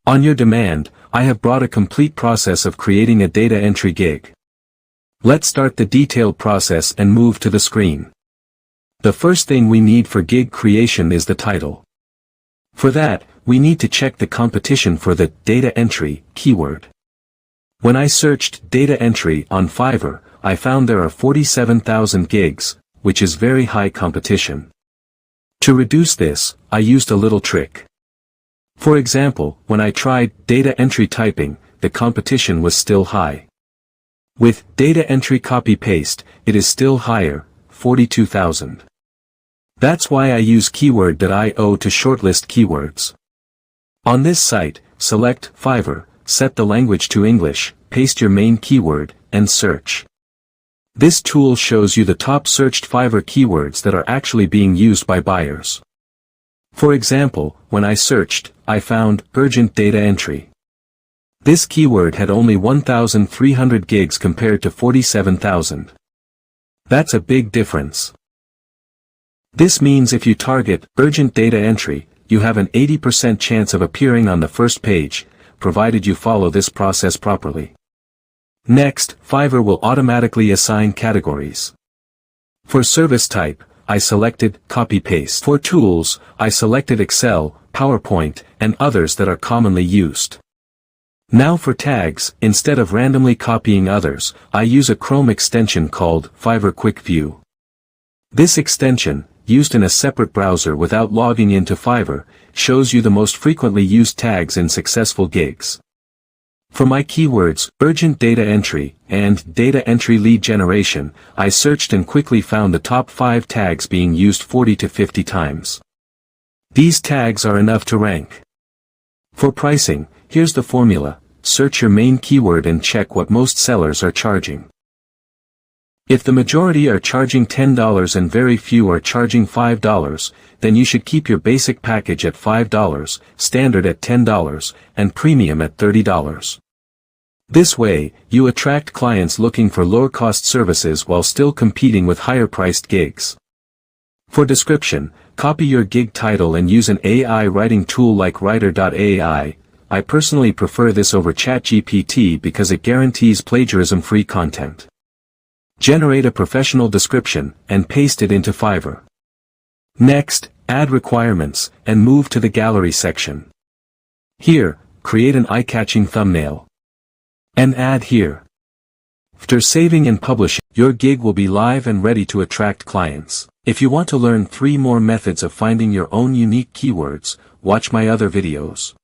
On your demand, I have brought a complete process of creating a data entry gig. Let's start the detailed process and move to the screen. The first thing we need for gig creation is the title. For that, we need to check the competition for the data entry keyword. When I searched data entry on Fiverr, I found there are 47,000 gigs, which is very high competition. To reduce this, I used a little trick. For example, when I tried data entry typing, the competition was still high. With data entry copy-paste, it is still higher, 42,000. That's why I use keyword.io to shortlist keywords. On this site, select Fiverr, set the language to English, paste your main keyword, and search. This tool shows you the top searched Fiverr keywords that are actually being used by buyers. For example, when I searched, I found urgent data entry. This keyword had only 1,300 gigs compared to 47,000. That's a big difference. This means if you target urgent data entry, you have an 80% chance of appearing on the first page, provided you follow this process properly. Next, Fiverr will automatically assign categories. For service type, I selected copy-paste. For tools, I selected Excel, PowerPoint, and others that are commonly used. Now for tags, instead of randomly copying others, I use a Chrome extension called Fiverr Quick View. This extension, used in a separate browser without logging into Fiverr, shows you the most frequently used tags in successful gigs. For my keywords, urgent data entry, and data entry lead generation, I searched and quickly found the top 5 tags being used 40 to 50 times. These tags are enough to rank. For pricing, here's the formula: search your main keyword and check what most sellers are charging. If the majority are charging $10 and very few are charging $5, then you should keep your basic package at $5, standard at $10, and premium at $30. This way, you attract clients looking for lower-cost services while still competing with higher-priced gigs. For description, copy your gig title and use an AI writing tool like Writer.ai. I personally prefer this over ChatGPT because it guarantees plagiarism-free content. Generate a professional description, and paste it into Fiverr. Next, add requirements, and move to the gallery section. Here, create an eye-catching thumbnail. And add here. After saving and publishing, your gig will be live and ready to attract clients. If you want to learn 3 more methods of finding your own unique keywords, watch my other videos.